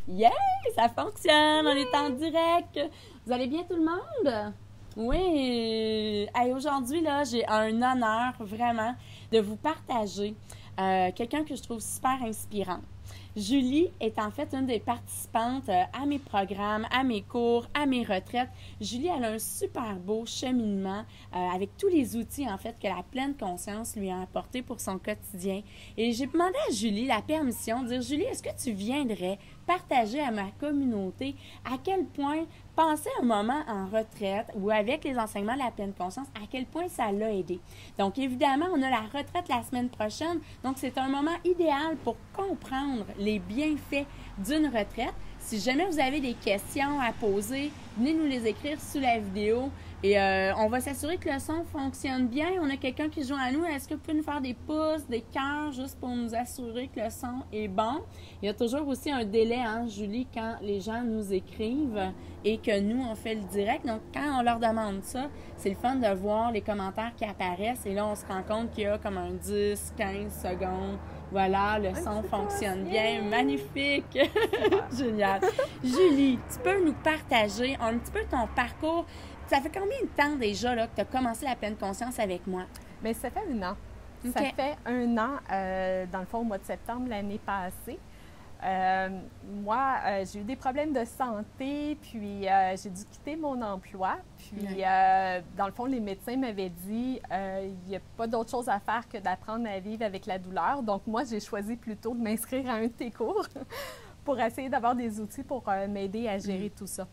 Yeah! Ça fonctionne! On est en direct! Vous allez bien tout le monde? Oui! Hey, aujourd'hui, là, j'ai un honneur vraiment de vous partager quelqu'un que je trouve super inspirant. Julie est en fait une des participantes à mes programmes, à mes cours, à mes retraites. Julie, elle a un super beau cheminement avec tous les outils en fait que la pleine conscience lui a apporté pour son quotidien. Et j'ai demandé à Julie la permission de dire, Julie, est-ce que tu viendrais partager à ma communauté à quel point passer un moment en retraite ou avec les enseignements de la pleine conscience, à quel point ça l'a aidé. Donc, évidemment, on a la retraite la semaine prochaine. Donc, c'est un moment idéal pour comprendre les bienfaits d'une retraite. Si jamais vous avez des questions à poser, venez nous les écrire sous la vidéo. Et on va s'assurer que le son fonctionne bien. On a quelqu'un qui joue à nous. Est-ce que vous pouvez nous faire des pouces, des cœurs, juste pour nous assurer que le son est bon? Il y a toujours aussi un délai, hein, Julie, quand les gens nous écrivent et que nous, on fait le direct. Donc, quand on leur demande ça, c'est le fun de voir les commentaires qui apparaissent. Et là, on se rend compte qu'il y a comme un 10, 15 secondes. Voilà, le son fonctionne bien. Magnifique! Génial! Julie, tu peux nous partager un petit peu ton parcours? Ça fait combien de temps déjà là, que tu as commencé la pleine conscience avec moi? Bien, ça fait 1 an. Okay. Ça fait 1 an, dans le fond, au mois de septembre l'année passée. Moi, j'ai eu des problèmes de santé, puis j'ai dû quitter mon emploi. Puis, dans le fond, les médecins m'avaient dit il n'y a pas d'autre chose à faire que d'apprendre à vivre avec la douleur. Donc, moi, j'ai choisi plutôt de m'inscrire à un de tes cours pour essayer d'avoir des outils pour m'aider à gérer tout ça.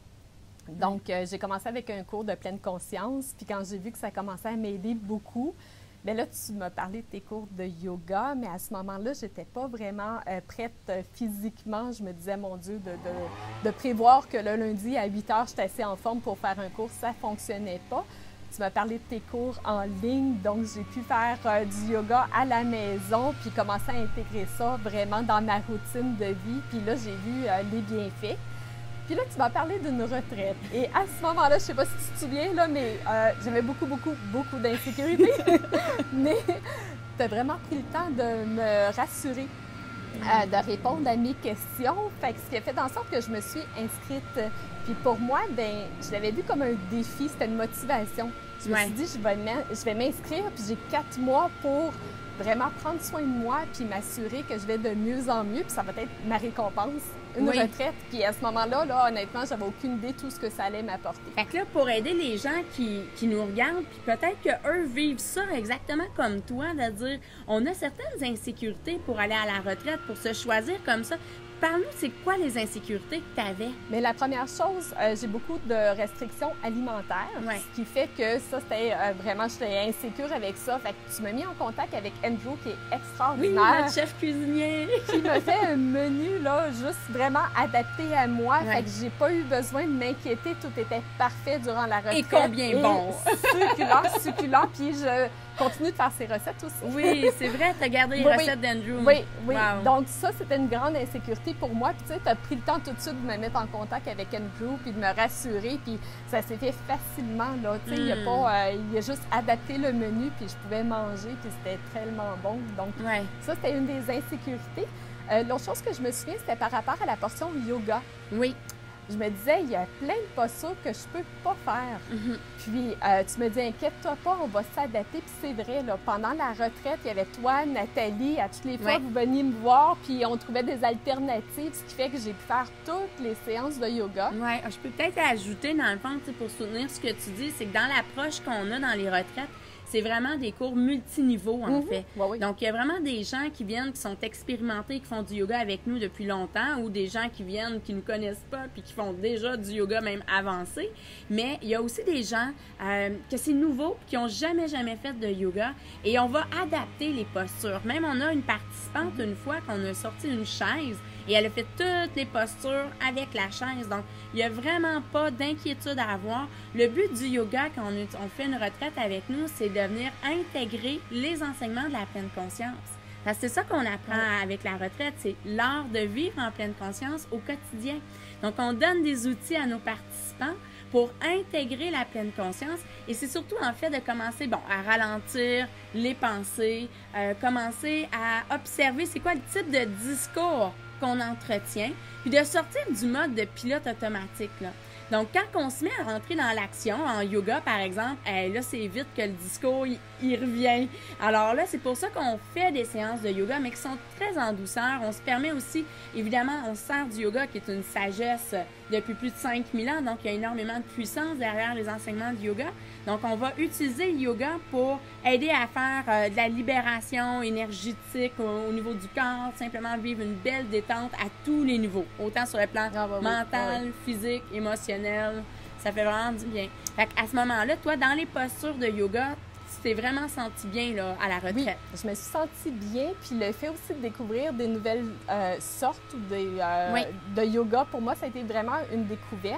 Donc, j'ai commencé avec un cours de pleine conscience. Puis, quand j'ai vu que ça commençait à m'aider beaucoup, bien là, tu m'as parlé de tes cours de yoga, mais à ce moment-là, je n'étais pas vraiment prête physiquement. Je me disais, mon Dieu, de prévoir que le lundi à 8 heures, j'étais assez en forme pour faire un cours, ça ne fonctionnait pas. Tu m'as parlé de tes cours en ligne, donc j'ai pu faire du yoga à la maison, puis commencer à intégrer ça vraiment dans ma routine de vie. Puis là, j'ai vu les bienfaits. Puis là, tu m'as parlé d'une retraite. Et à ce moment-là, je ne sais pas si tu te souviens, là, mais j'avais beaucoup d'insécurité. Mais tu as vraiment pris le temps de me rassurer, de répondre à mes questions. Fait que ce qui a fait en sorte que je me suis inscrite. Puis pour moi, ben, je l'avais vu comme un défi, c'était une motivation. Je me suis dit, je vais m'inscrire, puis j'ai 4 mois pour vraiment prendre soin de moi, puis m'assurer que je vais de mieux en mieux, puis ça va être ma récompense. Une retraite. Puis à ce moment-là, là, honnêtement, j'avais aucune idée de tout ce que ça allait m'apporter. Fait que là, pour aider les gens qui nous regardent, puis peut-être qu'eux vivent ça exactement comme toi, de dire, on a certaines insécurités pour aller à la retraite, pour se choisir comme ça. Parle-nous, c'est quoi les insécurités que tu avais? Mais la première chose, j'ai beaucoup de restrictions alimentaires, ce qui fait que ça, c'était vraiment, j'étais insécure avec ça. Fait que tu m'as mis en contact avec Andrew, qui est extraordinaire. Oui, notre chef cuisinier. Qui m'a fait un menu, là, juste vraiment adapté à moi. Fait que j'ai pas eu besoin de m'inquiéter. Tout était parfait durant la retraite. Et combien bon! Succulent. Puis je continue de faire ses recettes aussi. Oui, c'est vrai, tu as gardé les recettes d'Andrew. Oui. Wow. Donc ça, c'était une grande insécurité pour moi. Puis tu sais, tu as pris le temps tout de suite de me mettre en contact avec Andrew, puis de me rassurer. Puis ça s'est fait facilement, là. Tu sais, il a juste adapté le menu, puis je pouvais manger, puis c'était tellement bon. Donc ça, c'était une des insécurités. L'autre chose que je me souviens, c'était par rapport à la portion yoga. Oui. Je me disais, il y a plein de postures que je peux pas faire. Puis, tu me dis, inquiète-toi pas, on va s'adapter. Puis c'est vrai, là, pendant la retraite, il y avait toi, Nathalie, à toutes les fois, vous veniez me voir, puis on trouvait des alternatives, ce qui fait que j'ai pu faire toutes les séances de yoga. Oui, je peux peut-être ajouter, dans le fond, pour soutenir ce que tu dis, c'est que dans l'approche qu'on a dans les retraites, c'est vraiment des cours multiniveaux, en fait. Oui. Donc, il y a vraiment des gens qui viennent, qui sont expérimentés, qui font du yoga avec nous depuis longtemps, ou des gens qui viennent, qui ne connaissent pas, puis qui font déjà du yoga même avancé. Mais il y a aussi des gens que c'est nouveau, qui n'ont jamais fait de yoga, et on va adapter les postures. Même, on a une participante, une fois, qu'on a sorti une chaise, et elle a fait toutes les postures avec la chaise. Donc, il n'y a vraiment pas d'inquiétude à avoir. Le but du yoga, quand on fait une retraite avec nous, c'est de venir intégrer les enseignements de la pleine conscience. Parce que c'est ça qu'on apprend avec la retraite, c'est l'art de vivre en pleine conscience au quotidien. Donc, on donne des outils à nos participants pour intégrer la pleine conscience. Et c'est surtout, en fait, de commencer, à ralentir les pensées, commencer à observer c'est quoi le type de discours qu'on entretient, puis de sortir du mode de pilote automatique, là. Donc, quand on se met à rentrer dans l'action, en yoga, par exemple, là, c'est vite que le discours, il revient. Alors là, c'est pour ça qu'on fait des séances de yoga, mais qui sont très en douceur. On se permet aussi, évidemment, on se sert du yoga, qui est une sagesse depuis plus de 5000 ans, donc il y a énormément de puissance derrière les enseignements de yoga. Donc, on va utiliser le yoga pour aider à faire de la libération énergétique au niveau du corps, simplement vivre une belle détente à tous les niveaux, autant sur le plan mental, physique, émotionnel. Ça fait vraiment du bien. Fait qu'à ce moment-là, toi, dans les postures de yoga, tu t'es vraiment senti bien là, à la retraite. Oui, je me suis sentie bien. Puis le fait aussi de découvrir des nouvelles sortes de yoga, pour moi, ça a été vraiment une découvute.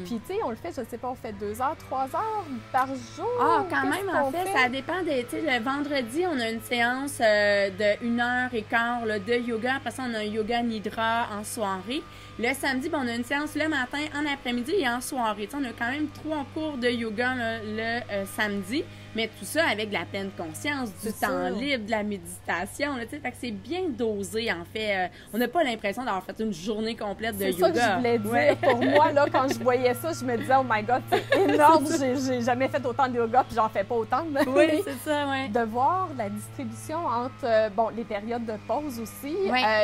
Puis, tu sais, on le fait, je sais pas, on fait 2 heures, 3 heures par jour. Ah, quand même, en fait, ça dépend. Tu sais, le vendredi, on a une séance de 1h15 là, de yoga. Après ça, on a un yoga nidra en soirée. Le samedi, on a une séance le matin, en après-midi et en soirée. Tu sais, on a quand même 3 cours de yoga là, le samedi. Mais tout ça avec de la pleine conscience, du temps libre, de la méditation. Là, fait que c'est bien dosé, en fait. On n'a pas l'impression d'avoir fait une journée complète de yoga. C'est ça que je voulais dire. Pour moi, là, quand je voyais ça, je me disais, oh my God, c'est énorme. J'ai jamais fait autant de yoga, puis j'en fais pas autant. Oui, c'est ça, oui. De voir la distribution entre, les périodes de pause aussi,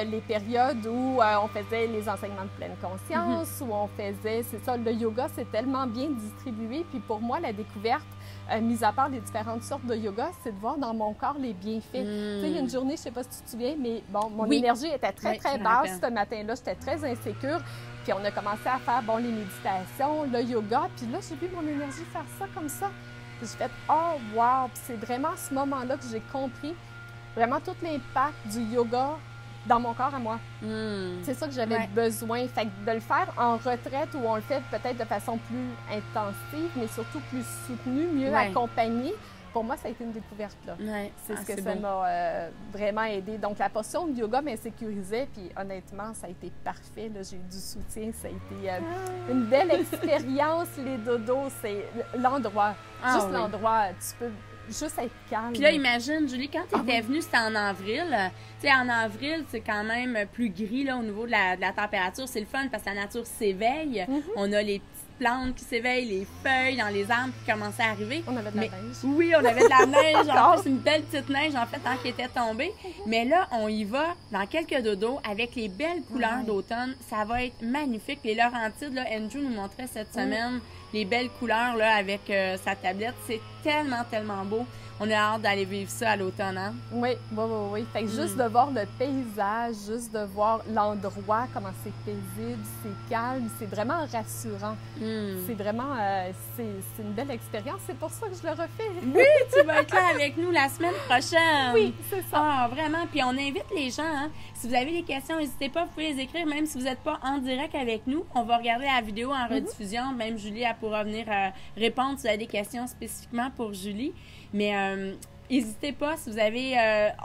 les périodes où on faisait les enseignements de pleine conscience, où on faisait, c'est ça, le yoga, c'est tellement bien distribué. Puis pour moi, la découverte, mis à part les différentes sortes de yoga, c'est de voir dans mon corps les bienfaits. Tu sais, il y a une journée, je sais pas si tu te souviens, mais bon, mon énergie était très basse ce matin-là. J'étais très insécure. Puis on a commencé à faire, les méditations, le yoga. Puis là, j'ai vu mon énergie faire ça comme ça. Puis j'ai fait, oh, wow! Puis c'est vraiment à ce moment-là que j'ai compris vraiment tout l'impact du yoga dans mon corps à moi. C'est ça que j'avais besoin. Fait que de le faire en retraite où on le fait peut-être de façon plus intensive, mais surtout plus soutenue, mieux accompagnée, pour moi, ça a été une découverte. Là. C'est ce que ça m'a vraiment aidé. Donc, la portion de yoga m'insécurisait, puis honnêtement, ça a été parfait. J'ai eu du soutien. Ça a été une belle expérience. Les dodos, c'est l'endroit. Juste l'endroit. Tu peux juste être calme. Puis là, imagine, Julie, quand tu étais venue, c'était en avril. Tu sais, en avril, c'est quand même plus gris là, au niveau de la température. C'est le fun parce que la nature s'éveille. On a les petites plantes qui s'éveillent, les feuilles dans les arbres qui commençaient à arriver. On avait de la neige. Oui, on avait de la neige. En plus, une belle petite neige, en fait, tant qu'elle était tombée. Mais là, on y va dans quelques dodos avec les belles couleurs d'automne. Ça va être magnifique. Les Laurentides, là, Andrew nous montrait cette semaine les belles couleurs là, avec sa tablette. C'est tellement, tellement beau. On a hâte d'aller vivre ça à l'automne, hein? Oui. Fait que juste de voir le paysage, juste de voir l'endroit, comment c'est paisible, c'est calme, c'est vraiment rassurant. C'est vraiment, c'est une belle expérience. C'est pour ça que je le refais. Oui, tu vas être là avec nous la semaine prochaine. Oui, c'est ça. Ah, vraiment. Puis on invite les gens, hein? Si vous avez des questions, n'hésitez pas, vous pouvez les écrire, même si vous n'êtes pas en direct avec nous. On va regarder la vidéo en rediffusion. Même Julie, elle pourra venir répondre si vous avez des questions spécifiquement pour Julie. Mais n'hésitez pas si vous avez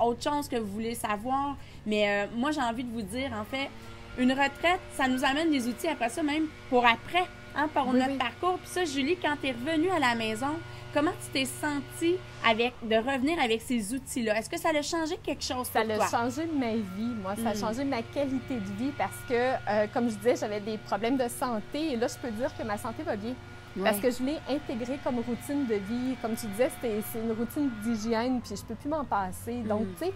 autre chose que vous voulez savoir. Mais moi, j'ai envie de vous dire, en fait, une retraite, ça nous amène des outils après ça, même pour après, hein, pour notre parcours. Puis ça, Julie, quand tu es revenue à la maison, comment tu t'es sentie de revenir avec ces outils-là? Est-ce que ça a changé quelque chose pour toi? Ça a changé ma vie, moi. Ça a changé ma qualité de vie parce que, comme je disais, j'avais des problèmes de santé. Et là, je peux dire que ma santé va bien. Parce que je l'ai intégré comme routine de vie. Comme tu disais, c'est une routine d'hygiène, puis je peux plus m'en passer. Donc, tu sais,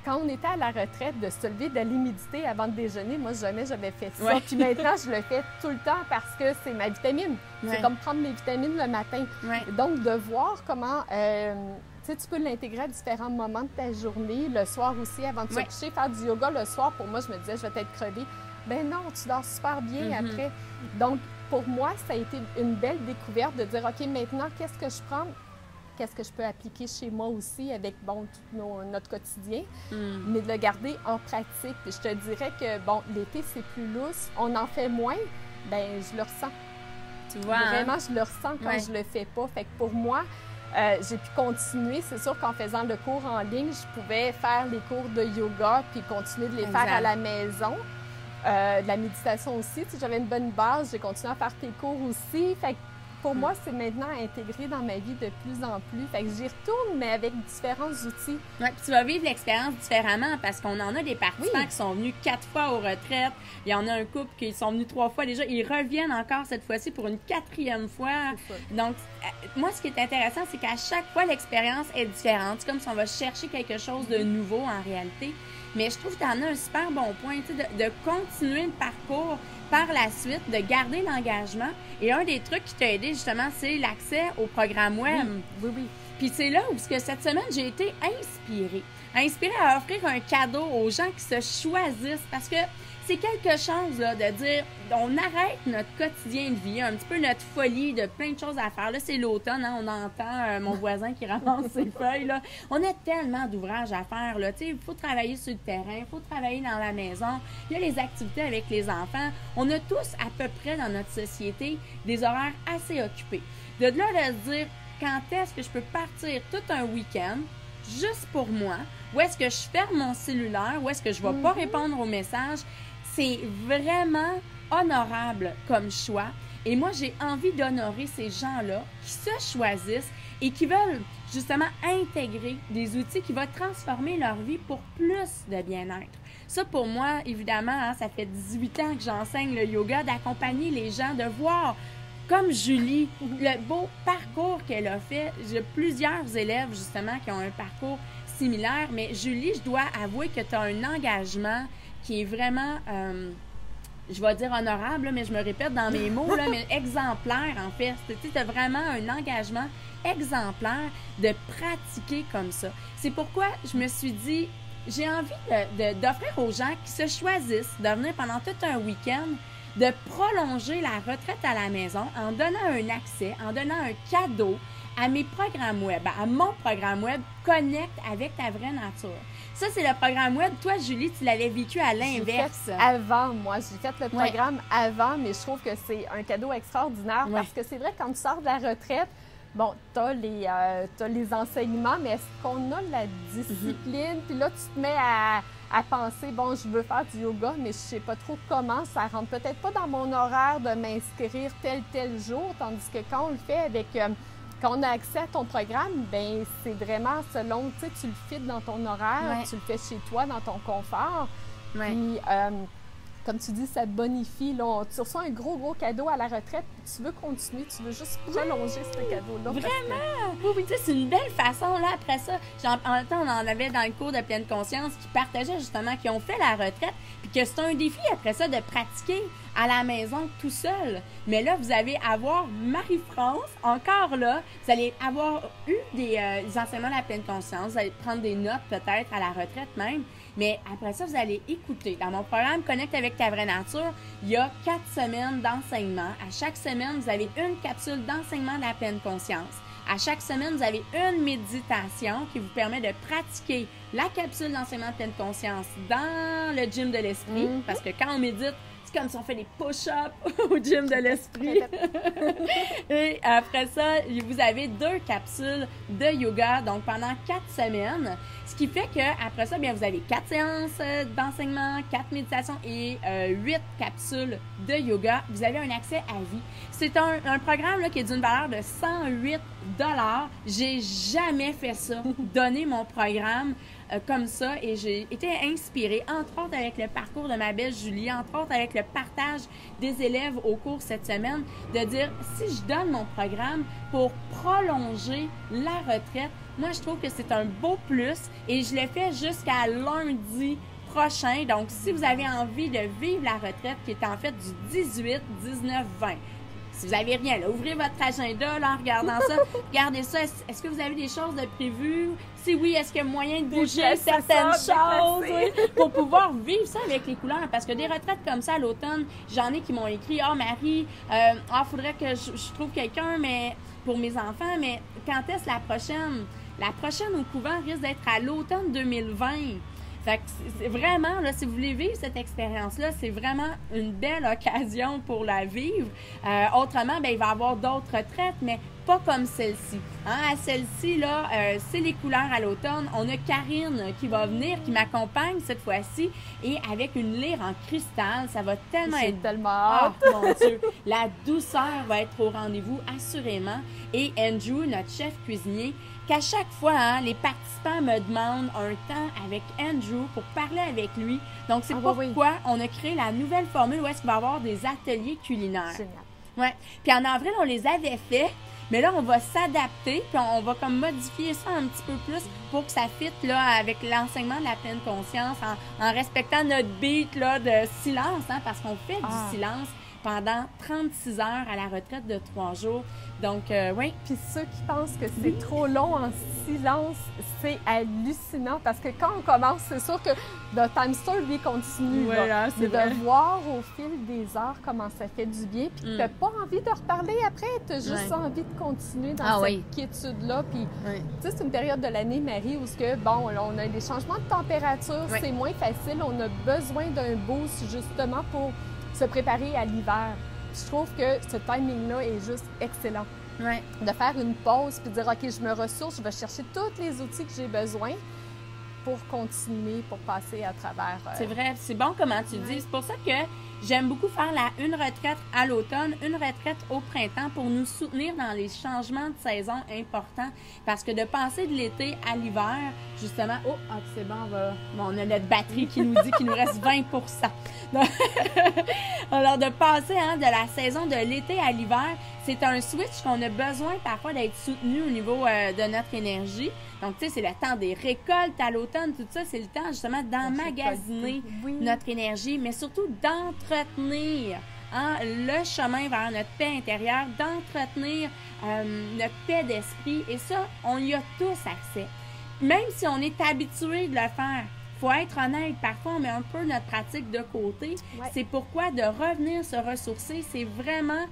quand on était à la retraite, de se lever, d'aller méditer avant de déjeuner, moi, jamais j'avais fait ça. Puis maintenant, je le fais tout le temps parce que c'est ma vitamine. C'est comme prendre mes vitamines le matin. Donc, de voir comment... tu peux l'intégrer à différents moments de ta journée, le soir aussi, avant de se coucher, faire du yoga le soir. Pour moi, je me disais, je vais être crevée. Ben non, tu dors super bien après. Donc, pour moi, ça a été une belle découverte de dire, OK, maintenant, qu'est-ce que je prends? Qu'est-ce que je peux appliquer chez moi aussi avec, tout notre quotidien, mais de le garder en pratique. Puis je te dirais que, l'été, c'est plus lousse, on en fait moins, ben je le ressens. Tu vois, vraiment, je le ressens quand je le fais pas. Fait que pour moi, j'ai pu continuer. C'est sûr qu'en faisant le cours en ligne, je pouvais faire les cours de yoga puis continuer de les faire à la maison. De la méditation aussi. J'avais une bonne base. J'ai continué à faire tes cours aussi. Fait que, pour moi, c'est maintenant intégré dans ma vie de plus en plus. Fait que j'y retourne, mais avec différents outils. Oui, puis tu vas vivre l'expérience différemment parce qu'on en a des participants qui sont venus 4 fois aux retraites. Il y en a un couple qui sont venus 3 fois déjà. Ils reviennent encore cette fois-ci pour une 4e fois. Donc, moi, ce qui est intéressant, c'est qu'à chaque fois, l'expérience est différente. C'est comme si on va chercher quelque chose de nouveau en réalité. Mais je trouve que tu en as un super bon point, tu sais, de continuer le parcours par la suite, de garder l'engagement. Et un des trucs qui t'a aidé, justement, c'est l'accès au programme web. Oui. Puis c'est là où, cette semaine, j'ai été inspirée à offrir un cadeau aux gens qui se choisissent. Parce que c'est quelque chose, là, de dire, on arrête notre quotidien de vie, un petit peu notre folie de plein de choses à faire. Là, c'est l'automne, hein, on entend mon voisin qui ramasse ses feuilles, là. On a tellement d'ouvrages à faire, là. Tu sais, il faut travailler sur le terrain, il faut travailler dans la maison. Il y a les activités avec les enfants. On a tous, à peu près, dans notre société, des horaires assez occupés. De là, de se dire, quand est-ce que je peux partir tout un week-end, juste pour moi, où est-ce que je ferme mon cellulaire, où est-ce que je ne vais pas répondre aux messages. C'est vraiment honorable comme choix. Et moi, j'ai envie d'honorer ces gens-là qui se choisissent et qui veulent justement intégrer des outils qui vont transformer leur vie pour plus de bien-être. Ça, pour moi, évidemment, hein, ça fait 18 ans que j'enseigne le yoga, d'accompagner les gens, de voir, comme Julie, le beau parcours qu'elle a fait. J'ai plusieurs élèves, justement, qui ont un parcours similaire, mais Julie, je dois avouer que tu as un engagement qui est vraiment, je vais dire honorable, mais je me répète dans mes mots, là, mais exemplaire, en fait. Tu as vraiment un engagement exemplaire de pratiquer comme ça. C'est pourquoi je me suis dit, j'ai envie d'offrir aux gens qui se choisissent de venir pendant tout un week-end, de prolonger la retraite à la maison en donnant un accès, en donnant un cadeau à mes programmes web, à mon programme web Connecte avec ta vraie nature. Ça, c'est le programme web. Toi, Julie, tu l'avais vécu à l'inverse. J'ai fait avant, moi. J'ai fait le programme avant, mais je trouve que c'est un cadeau extraordinaire parce que c'est vrai, quand tu sors de la retraite, bon, t'as les enseignements, mais est-ce qu'on a la discipline? Puis là, tu te mets à penser, bon, je veux faire du yoga, mais je sais pas trop comment. Ça rentre peut-être pas dans mon horaire de m'inscrire tel jour, tandis que quand on le fait avec... Quand on a accès à ton programme, ben c'est vraiment selon, tu sais, tu le fites dans ton horaire, tu le fais chez toi, dans ton confort. Puis, comme tu dis, ça te bonifie. Là, tu reçois un gros cadeau à la retraite, puis tu veux continuer, tu veux juste prolonger ce cadeau-là. Vraiment? Oui, tu sais, c'est une belle façon, là, après ça. En même temps, on en avait dans le cours de pleine conscience qui partageaient justement, qui ont fait la retraite, puis que c'est un défi après ça de pratiquer à la maison tout seul. Mais là, vous allez avoir Marie-France, encore là, vous allez avoir eu des enseignements de la pleine conscience, vous allez prendre des notes peut-être à la retraite même, mais après ça, vous allez écouter. Dans mon programme Connecte avec ta vraie nature, il y a 4 semaines d'enseignement. À chaque semaine, vous avez une capsule d'enseignement de la pleine conscience. À chaque semaine, vous avez une méditation qui vous permet de pratiquer la capsule d'enseignement de pleine conscience dans le gym de l'esprit, parce que quand on médite, comme si on fait des push-ups au gym de l'esprit. Et après ça, vous avez 2 capsules de yoga, donc pendant 4 semaines. Ce qui fait qu'après ça, bien, vous avez 4 séances d'enseignement, 4 méditations et 8 capsules de yoga. Vous avez un accès à vie. C'est un programme là, qui est d'une valeur de 108 $. J'ai jamais fait ça, donner mon programme comme ça, et j'ai été inspirée, entre autres avec le parcours de ma belle Julie, entre autres avec le partage des élèves au cours cette semaine, de dire, si je donne mon programme pour prolonger la retraite, moi je trouve que c'est un beau plus, et je le fais jusqu'à lundi prochain. Donc si vous avez envie de vivre la retraite, qui est en fait du 18, 19, 20, si vous n'avez rien, là, ouvrez votre agenda là, en regardant ça. Regardez ça. Est-ce que vous avez des choses de prévues? Si oui, est-ce qu'il y a moyen de bouger certaines choses pour pouvoir vivre ça avec les couleurs? Parce que des retraites comme ça à l'automne, j'en ai qui m'ont écrit « Ah, Marie, faudrait que je trouve quelqu'un mais pour mes enfants, mais quand est-ce la prochaine? » La prochaine au couvent risque d'être à l'automne 2020. Fait que c'est vraiment, là, si vous voulez vivre cette expérience-là, c'est vraiment une belle occasion pour la vivre. Autrement, bien, il va y avoir d'autres retraites, mais pas comme celle-ci. Hein? À celle-ci, là, c'est les couleurs à l'automne. On a Karine qui va venir, qui m'accompagne cette fois-ci, et avec une lyre en cristal, ça va tellement J'ai être... tellement Ah, hâte. mon Dieu! La douceur va être au rendez-vous, assurément. Et Andrew, notre chef cuisinier, qu'à chaque fois, hein, les participants me demandent un temps avec Andrew pour parler avec lui. Donc, c'est pourquoi on a créé la nouvelle formule où est-ce qu'il va y avoir des ateliers culinaires. Génial. Ouais. Puis en avril, on les avait fait, mais là, on va s'adapter, puis on va comme modifier ça un petit peu plus pour que ça fitte là, avec l'enseignement de la pleine conscience, en respectant notre beat là, de silence, hein, parce qu'on fait du silence pendant 36 heures à la retraite de 3 jours. Donc, oui. Puis ceux qui pensent que c'est trop long en silence, c'est hallucinant parce que quand on commence, c'est sûr que le time store, lui, continue. Voilà, c'est de voir au fil des heures comment ça fait du bien. Puis tu n'as pas envie de reparler après, tu as juste envie de continuer dans cette quiétude-là. Puis, tu sais, c'est une période de l'année, Marie, où bon, on a des changements de température, c'est moins facile. On a besoin d'un boost, justement, pour se préparer à l'hiver. Je trouve que ce timing-là est juste excellent. Ouais. De faire une pause puis de dire, OK, je me ressource, je vais chercher tous les outils que j'ai besoin pour continuer, pour passer à travers. C'est vrai, c'est bon comment tu le dis. C'est pour ça que j'aime beaucoup faire une retraite à l'automne, une retraite au printemps pour nous soutenir dans les changements de saison importants. Parce que de passer de l'été à l'hiver, justement, c'est bon, on a notre batterie qui nous dit qu'il nous reste 20 Donc, alors, de passer de la saison de l'été à l'hiver, c'est un switch qu'on a besoin parfois d'être soutenu au niveau de notre énergie. Donc, tu sais, c'est le temps des récoltes à l'automne, tout ça, c'est le temps justement d'emmagasiner notre énergie, mais surtout d'entretenir le chemin vers notre paix intérieure, d'entretenir notre paix d'esprit. Et ça, on y a tous accès. Même si on est habitué de le faire, il faut être honnête, parfois on met un peu notre pratique de côté. Ouais. C'est pourquoi de revenir se ressourcer, c'est vraiment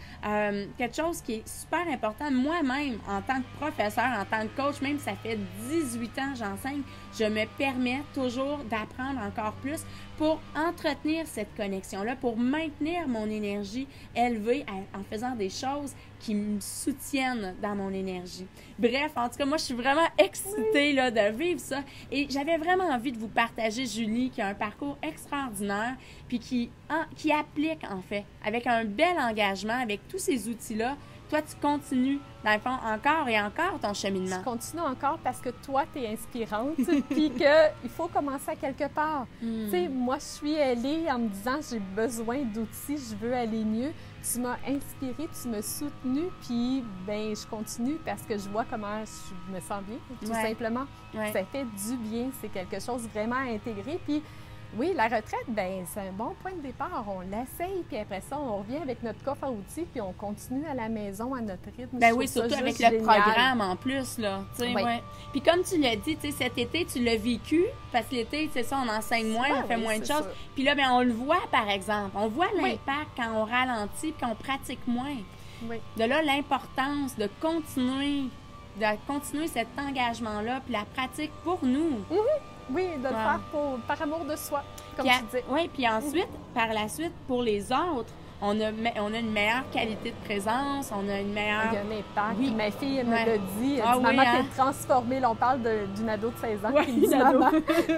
quelque chose qui est super important. Moi-même, en tant que professeur, en tant que coach, même si ça fait 18 ans que j'enseigne, je me permets toujours d'apprendre encore plus pour entretenir cette connexion-là, pour maintenir mon énergie élevée en faisant des choses qui me soutiennent dans mon énergie. Bref, en tout cas, moi, je suis vraiment excitée là, de vivre ça. Et j'avais vraiment envie de vous partager Julie, qui a un parcours extraordinaire, puis qui applique, en fait, avec un bel engagement, avec tous ces outils-là. Toi, tu continues, dans le fond, encore et encore ton cheminement. Je continue encore parce que toi, tu es inspirante, puis qu'il faut commencer à quelque part. Tu sais, moi, je suis allée en me disant, j'ai besoin d'outils, je veux aller mieux. Tu m'as inspirée, tu m'as soutenue, puis ben je continue parce que je vois comment je me sens bien, tout simplement. Ça fait du bien, c'est quelque chose vraiment à intégrer, puis oui, la retraite, ben c'est un bon point de départ. On l'essaye, puis après ça, on revient avec notre coffre à outils, puis on continue à la maison à notre rythme. Ben oui, surtout avec le programme en plus, là. Puis comme tu l'as dit, cet été, tu l'as vécu, parce que l'été, c'est ça, on enseigne moins, on fait moins de choses. Puis là, ben on le voit, par exemple. On voit l'impact quand on ralentit, puis qu'on pratique moins. Oui. De là, l'importance de continuer cet engagement-là, puis la pratique pour nous. Oui, de le faire par amour de soi, comme tu dis. Oui, puis ensuite, par la suite, pour les autres, on a une meilleure qualité de présence, on a une meilleure... Il y a un impact. Oui. Ma fille me l'a dit. Elle dit, maman, t'es transformée. Là, on parle d'une ado de 16 ans qui me dit, maman,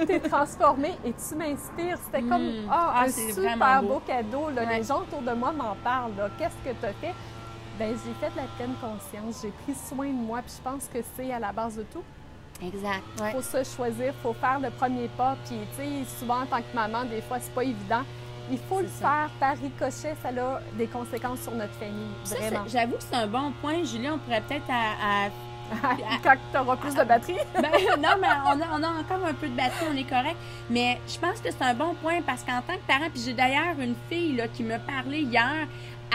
t'es transformée et tu m'inspires. C'était comme un super beau cadeau. Là. Les gens autour de moi m'en parlent. Qu'est-ce que tu as fait? Bien, j'ai fait de la pleine conscience. J'ai pris soin de moi. Puis je pense que c'est à la base de tout. Exact. Il faut se choisir, il faut faire le premier pas. Puis, tu sais, souvent, en tant que maman, des fois, c'est pas évident. Il faut le faire par ricochet. Ça a des conséquences sur notre famille. Vraiment. J'avoue que c'est un bon point, Julie. On pourrait peut-être quand tu auras plus de batterie. Non, mais on a encore un peu de batterie, on est correct. Mais je pense que c'est un bon point parce qu'en tant que parent, puis j'ai d'ailleurs une fille là, qui me parlait hier.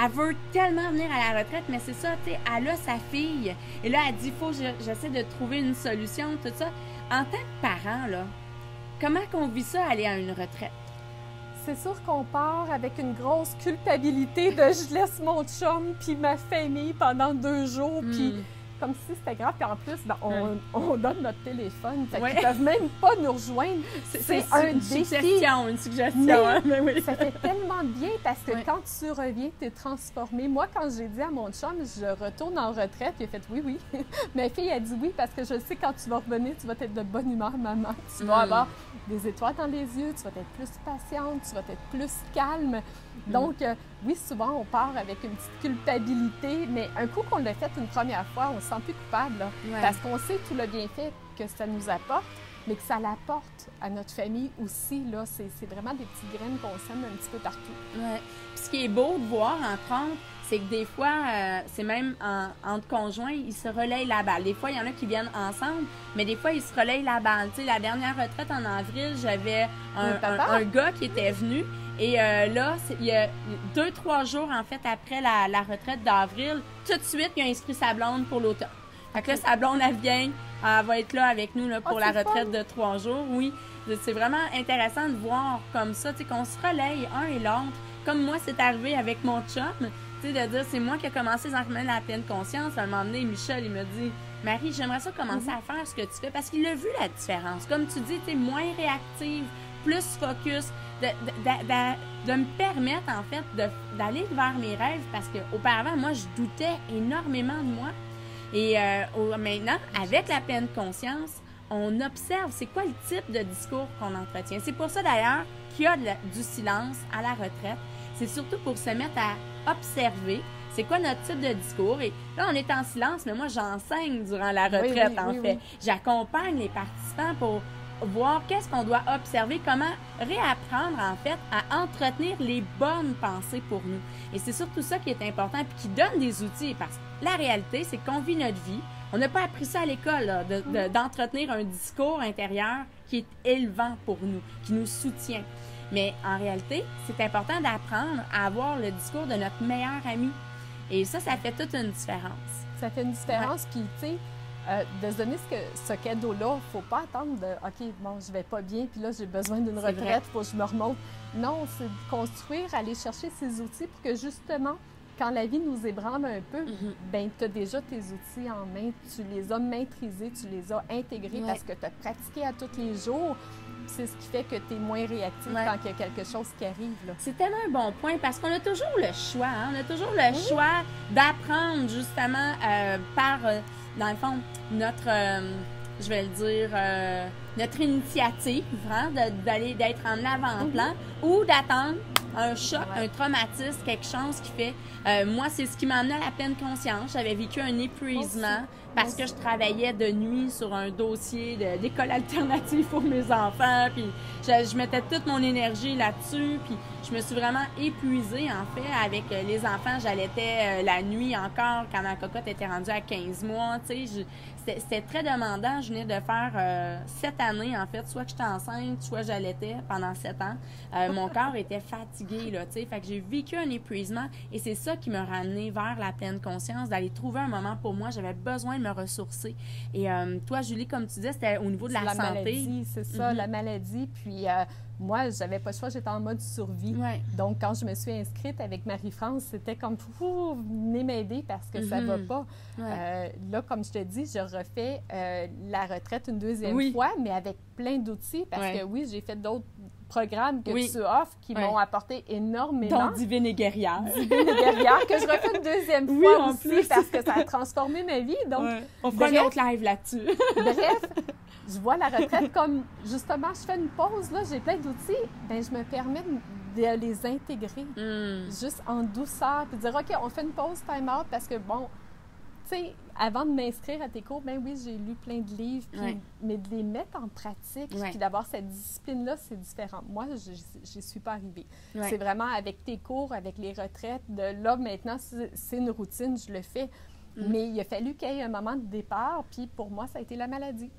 Elle veut tellement venir à la retraite, mais c'est ça, tu sais, elle a sa fille. Et là, elle dit, il faut que j'essaie de trouver une solution, tout ça. En tant que parent, là, comment qu'on vit ça, aller à une retraite? C'est sûr qu'on part avec une grosse culpabilité de je laisse mon chum puis ma famille pendant 2 jours, puis comme si c'était grave. Puis en plus, ben, on donne notre téléphone. Fait Ouais. qu'ils peuvent même pas nous rejoindre. C'est un défi. Une suggestion. Hein? Mais oui. Ça fait tellement bien parce que Ouais. quand tu reviens, tu es transformé. Moi, quand j'ai dit à mon chum, je retourne en retraite, il a fait oui, oui. Ma fille a dit oui parce que je sais quand tu vas revenir, tu vas être de bonne humeur, maman. Tu vas avoir des étoiles dans les yeux, tu vas être plus patiente, tu vas être plus calme. Donc, oui, souvent, on part avec une petite culpabilité, mais un coup qu'on l'a fait une première fois, on ne se sent plus coupable, là, Ouais. parce qu'on sait tout le bienfait que ça nous apporte, mais que ça l'apporte à notre famille aussi. Là, c'est vraiment des petites graines qu'on sème un petit peu partout. Ouais. Puis ce qui est beau de voir, entre autres, c'est que des fois, c'est même entre conjoints, ils se relayent la balle. Des fois, il y en a qui viennent ensemble, mais des fois, ils se relayent la balle. Tu sais, la dernière retraite en avril, j'avais un gars qui était venu. Et là, il y a 2-3 jours, en fait, après la retraite d'avril, tout de suite, il a inscrit sa blonde pour l'automne. Fait que là, sa blonde, elle vient, elle va être là avec nous là, pour la retraite de 3 jours. Oui, c'est vraiment intéressant de voir comme ça, tu sais, qu'on se relaye un et l'autre. Comme moi, c'est arrivé avec mon chum, tu sais, de dire, c'est moi qui ai commencé à remettre la pleine conscience. À un moment donné, Michel, il me dit, Marie, j'aimerais ça commencer à faire ce que tu fais, parce qu'il a vu la différence. Comme tu dis, tu es moins réactive, plus focus, de me permettre, en fait, d'aller vers mes rêves, parce qu'auparavant, moi, je doutais énormément de moi. Et maintenant, avec la pleine conscience, on observe c'est quoi le type de discours qu'on entretient. C'est pour ça, d'ailleurs, qu'il y a du silence à la retraite. C'est surtout pour se mettre à observer c'est quoi notre type de discours. Et là, on est en silence, mais moi, j'enseigne durant la retraite, oui. J'accompagne les participants pour voir qu'est-ce qu'on doit observer, comment réapprendre, en fait, à entretenir les bonnes pensées pour nous. Et c'est surtout ça qui est important, puis qui donne des outils, parce que la réalité, c'est qu'on vit notre vie. On n'a pas appris ça à l'école, là, d'entretenir un discours intérieur qui est élevant pour nous, qui nous soutient. Mais en réalité, c'est important d'apprendre à avoir le discours de notre meilleur ami. Et ça fait toute une différence. Ça fait une différence, puis tu sais, de se donner ce cadeau-là, il ne faut pas attendre de « OK, bon, je vais pas bien, puis là, j'ai besoin d'une retraite, il faut que je me remonte. » Non, c'est de construire, aller chercher ces outils pour que justement, quand la vie nous ébranle un peu, ben tu as déjà tes outils en main, tu les as maîtrisés, tu les as intégrés parce que tu as pratiqué à tous les jours. C'est ce qui fait que tu es moins réactif quand il y a quelque chose qui arrive. C'est tellement un bon point parce qu'on a toujours le choix. Hein? On a toujours le choix d'apprendre justement par, dans le fond, notre, je vais le dire, notre initiative, hein? d'être en avant-plan ou d'attendre un choc, un traumatisme, quelque chose qui fait... moi, c'est ce qui m'a amené à la pleine conscience. J'avais vécu un épuisement parce que je travaillais de nuit sur un dossier d'école alternative pour mes enfants. Puis je mettais toute mon énergie là-dessus. Puis je me suis vraiment épuisée, en fait, avec les enfants. J'allaitais la nuit encore quand ma cocotte était rendue à 15 mois. Tu sais, c'était très demandant. Je venais de faire 7 années, en fait. Soit que j'étais enceinte, soit j'allaitais pendant 7 ans. Mon corps était fatigué, là, tu sais. Fait que j'ai vécu un épuisement et c'est ça qui m'a ramené vers la pleine conscience, d'aller trouver un moment pour moi. J'avais besoin de me ressourcer. Et toi, Julie, comme tu disais, c'était au niveau de la santé. Maladie, c'est ça, la maladie. Puis moi, j'avais pas le choix, j'étais en mode survie. Donc, quand je me suis inscrite avec Marie-France, c'était comme, venez m'aider parce que ça va pas. Là, comme je te dis, je refais la retraite une deuxième fois, mais avec plein d'outils parce que j'ai fait d'autres programmes que tu offres qui m'ont apporté énormément. Donc, Divine et guerrière. Divine et guerrière, que je refais une deuxième fois aussi parce que ça a transformé ma vie. Donc, on fera un autre live là-dessus. Bref, je vois la retraite comme, justement, je fais une pause, là, j'ai plein d'outils, bien, je me permets de les intégrer juste en douceur, puis dire, OK, on fait une pause, time out, parce que, bon, tu sais, avant de m'inscrire à tes cours, ben oui, j'ai lu plein de livres, puis, mais de les mettre en pratique, puis d'avoir cette discipline-là, c'est différent. Moi, je n'y suis pas arrivée. C'est vraiment avec tes cours, avec les retraites, de là, maintenant, c'est une routine, je le fais. Mais il a fallu qu'il y ait un moment de départ, puis pour moi, ça a été la maladie.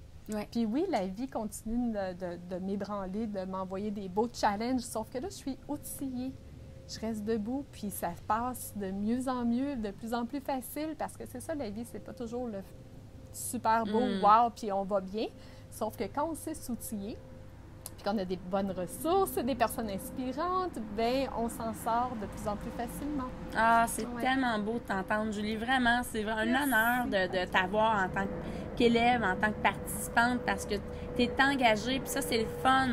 Puis oui, la vie continue de m'ébranler, de m'envoyer des beaux challenges, sauf que là, je suis outillée. Je reste debout, puis ça passe de mieux en mieux, de plus en plus facile, parce que c'est ça, la vie, c'est pas toujours le super beau, wow, puis on va bien. Sauf que quand on sait s'outiller, puis qu'on a des bonnes ressources, des personnes inspirantes, bien, on s'en sort de plus en plus facilement. Ah, c'est tellement beau de t'entendre, Julie. Vraiment, c'est un honneur de t'avoir en tant qu'élève, en tant que participante, parce que tu es engagée. Puis ça, c'est le fun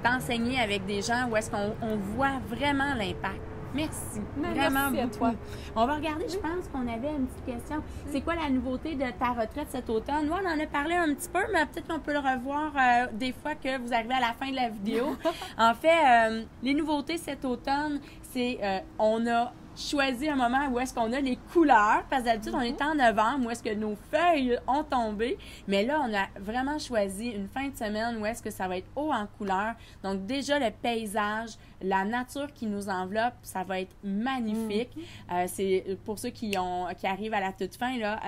d'enseigner avec des gens où est-ce qu'on voit vraiment l'impact. Merci. Vraiment merci beaucoup. À toi. On va regarder, je pense qu'on avait une petite question. C'est quoi la nouveauté de ta retraite cet automne? Nous, on en a parlé un petit peu, mais peut-être qu'on peut le revoir des fois que vous arrivez à la fin de la vidéo. En fait, les nouveautés cet automne, c'est on a choisi un moment où est-ce qu'on a les couleurs, parce que d'habitude, on est en novembre, où est-ce que nos feuilles ont tombé, mais là, on a vraiment choisi une fin de semaine où est-ce que ça va être haut en couleurs. Donc, déjà, le paysage, la nature qui nous enveloppe, ça va être magnifique. C'est pour ceux qui arrivent à la toute fin, là,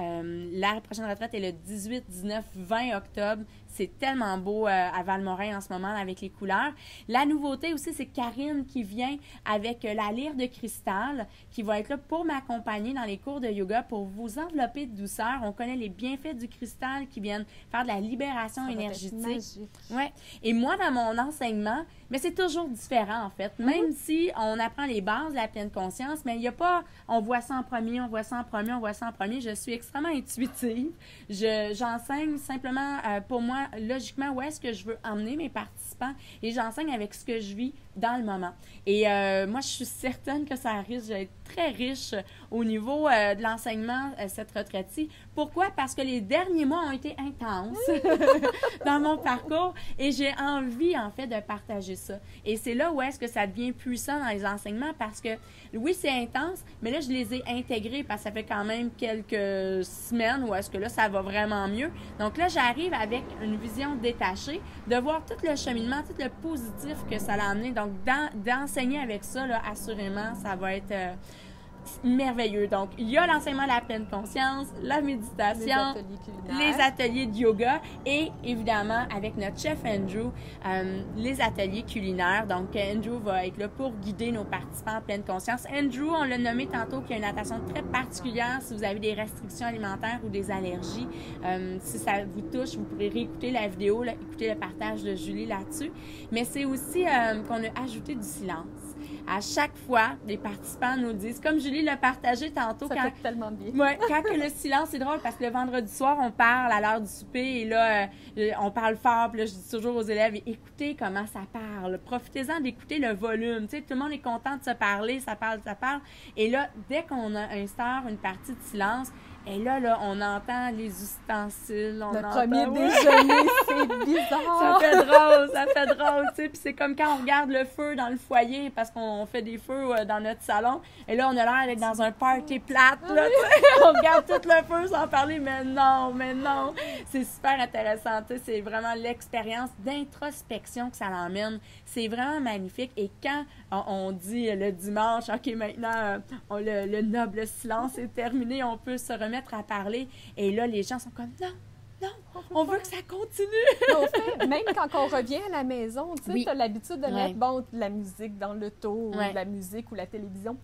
la prochaine retraite est le 18, 19, 20 octobre. C'est tellement beau à Valmorin en ce moment avec les couleurs. La nouveauté aussi, c'est Karine qui vient avec la lyre de cristal qui va être là pour m'accompagner dans les cours de yoga pour vous envelopper de douceur. On connaît les bienfaits du cristal qui viennent faire de la libération énergétique. Ouais. Et moi, dans mon enseignement, mais c'est toujours différent en fait. Même si on apprend les bases de la pleine conscience, mais il n'y a pas on voit ça en premier, on voit ça en premier, on voit ça en premier. Je suis extrêmement intuitive. J'enseigne simplement pour moi logiquement où est-ce que je veux emmener mes participants et j'enseigne avec ce que je vis dans le moment. Et moi, je suis certaine que ça risque d'être très riche au niveau de l'enseignement, cette retraite-ci. Pourquoi? Parce que les derniers mois ont été intenses dans mon parcours et j'ai envie, en fait, de partager ça. Et c'est là où est-ce que ça devient puissant dans les enseignements parce que, oui, c'est intense, mais là, je les ai intégrés parce que ça fait quand même quelques semaines où est-ce que là, ça va vraiment mieux. Donc là, j'arrive avec une vision détachée de voir tout le cheminement, tout le positif que ça l'a amené. Donc, d'enseigner avec ça, là, assurément, ça va être merveilleux. Donc, il y a l'enseignement de la pleine conscience, la méditation, les ateliers de yoga et, évidemment, avec notre chef Andrew, les ateliers culinaires. Donc, Andrew va être là pour guider nos participants en pleine conscience. Andrew, on l'a nommé tantôt, qui a une attention très particulière si vous avez des restrictions alimentaires ou des allergies. Si ça vous touche, vous pourrez réécouter la vidéo, là, écouter le partage de Julie là-dessus. Mais c'est aussi qu'on a ajouté du silence. À chaque fois, les participants nous disent, comme Julie l'a partagé tantôt. Ça fait tellement bien. Ouais, quand que le silence, c'est drôle parce que le vendredi soir, on parle à l'heure du souper et là, on parle fort. Puis là, je dis toujours aux élèves, écoutez comment ça parle. Profitez-en d'écouter le volume. Tu sais, tout le monde est content de se parler, ça parle. Et là, dès qu'on instaure une partie de silence, et là, on entend les ustensiles. Le premier déjeuner, c'est bizarre. Ça fait drôle, tu sais. Puis c'est comme quand on regarde le feu dans le foyer parce qu'on fait des feux dans notre salon. Et là, on a l'air d'être dans un party plate, là, tu sais. On regarde tout le feu sans parler, mais non. C'est super intéressant, tu sais. C'est vraiment l'expérience d'introspection que ça l'emmène. C'est vraiment magnifique. Et quand on dit le dimanche, OK, maintenant, le noble silence est terminé, on peut se remettre à parler. Et là, les gens sont comme, non, on veut que ça continue. En fait, même quand on revient à la maison, tu sais, tu as l'habitude de mettre, de la musique dans l'auto, ou de la musique ou la télévision.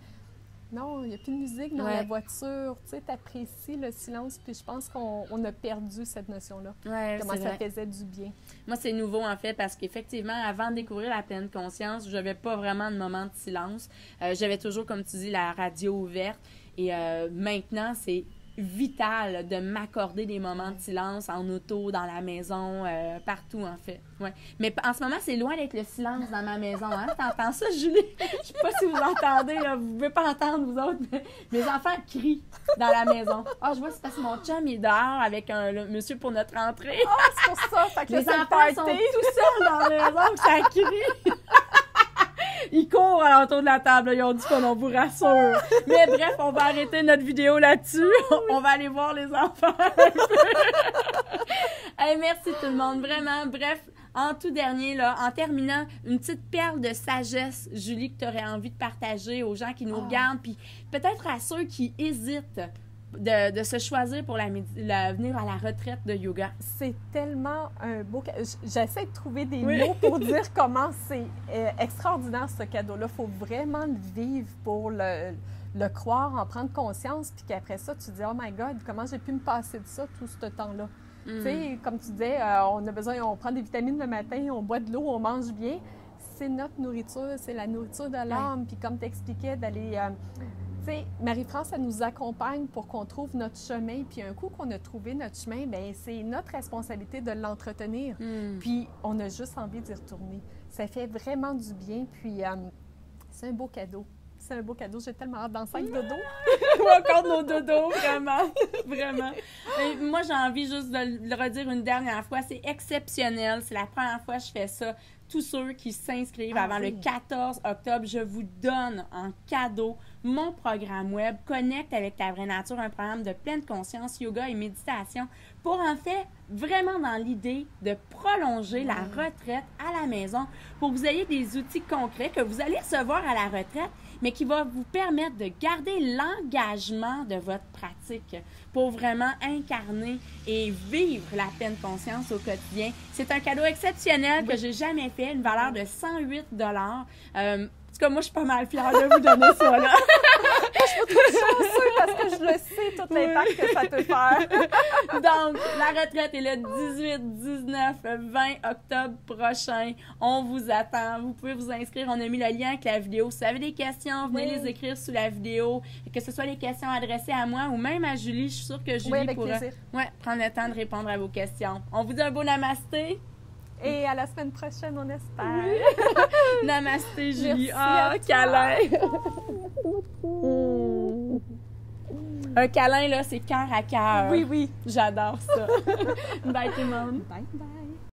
Non, il n'y a plus de musique dans la voiture. Tu sais, tu apprécies le silence, puis je pense qu'on a perdu cette notion-là. Comment ça faisait du bien. Moi, c'est nouveau, en fait, parce qu'effectivement, avant de découvrir la pleine conscience, je n'avais pas vraiment de moment de silence. J'avais toujours, comme tu dis, la radio ouverte. Et maintenant, c'est vital de m'accorder des moments de silence en auto, dans la maison, partout en fait. Ouais. Mais en ce moment, c'est loin d'être le silence dans ma maison. Hein? T'entends ça, Julie? Je sais pas si vous entendez, là. Vous pouvez pas entendre, vous autres, mais mes enfants crient dans la maison. Je vois, c'est parce que mon chum est dehors avec le monsieur pour notre entrée. C'est pour ça. Fait que les enfants sont tout seuls dans la maison, ça crie. Ils courent à l'entour de la table. Là. Ils ont dit qu'on vous rassure. Mais bref, on va arrêter notre vidéo là-dessus. On va aller voir les enfants. Hey, merci tout le monde. Vraiment, bref, en tout dernier, là, en terminant, une petite perle de sagesse, Julie, que tu aurais envie de partager aux gens qui nous regardent, puis peut-être à ceux qui hésitent de se choisir pour venir à la retraite de yoga. C'est tellement un beau cadeau. J'essaie de trouver des mots pour dire comment c'est extraordinaire ce cadeau-là. Il faut vraiment le vivre pour le croire, en prendre conscience, puis qu'après ça, tu te dis « Oh my God, comment j'ai pu me passer de ça tout ce temps-là? » Tu sais, comme tu disais, on prend des vitamines le matin, on boit de l'eau, on mange bien. C'est notre nourriture, c'est la nourriture de l'âme. Puis comme tu expliquais, d'aller... tu sais, Marie-France, elle nous accompagne pour qu'on trouve notre chemin. Puis un coup qu'on a trouvé notre chemin, bien, c'est notre responsabilité de l'entretenir. Puis on a juste envie d'y retourner. Ça fait vraiment du bien. Puis c'est un beau cadeau. C'est un beau cadeau. J'ai tellement hâte d'en 5 dodos. Ou encore nos dodos, vraiment. Vraiment. Et moi, j'ai envie juste de le redire une dernière fois. C'est exceptionnel. C'est la première fois que je fais ça. Tous ceux qui s'inscrivent avant le 14 octobre, je vous donne en cadeau mon programme web Connecte avec ta vraie nature, un programme de pleine conscience, yoga et méditation pour en fait vraiment dans l'idée de prolonger la retraite à la maison pour que vous ayez des outils concrets que vous allez recevoir à la retraite, mais qui va vous permettre de garder l'engagement de votre pratique pour vraiment incarner et vivre la pleine conscience au quotidien. C'est un cadeau exceptionnel que j'ai jamais fait, une valeur de 108 $. En tout cas, moi, je suis pas mal fière de vous donner ça, là. Je suis trop chanceuse parce que je le sais, tout l'impact que ça peut faire. Donc, la retraite est le 18, 19, 20 octobre prochain. On vous attend. Vous pouvez vous inscrire. On a mis le lien avec la vidéo. Si vous avez des questions, venez les écrire sous la vidéo. Que ce soit les questions adressées à moi ou même à Julie. Je suis sûre que Julie pourra prendre le temps de répondre à vos questions. On vous dit un beau namasté. Et à la semaine prochaine, on espère. Oui. Namasté, Julie. Câlin. Un câlin, là, c'est cœur à cœur. Oui, oui. J'adore ça. Bye tout le monde. Bye, bye.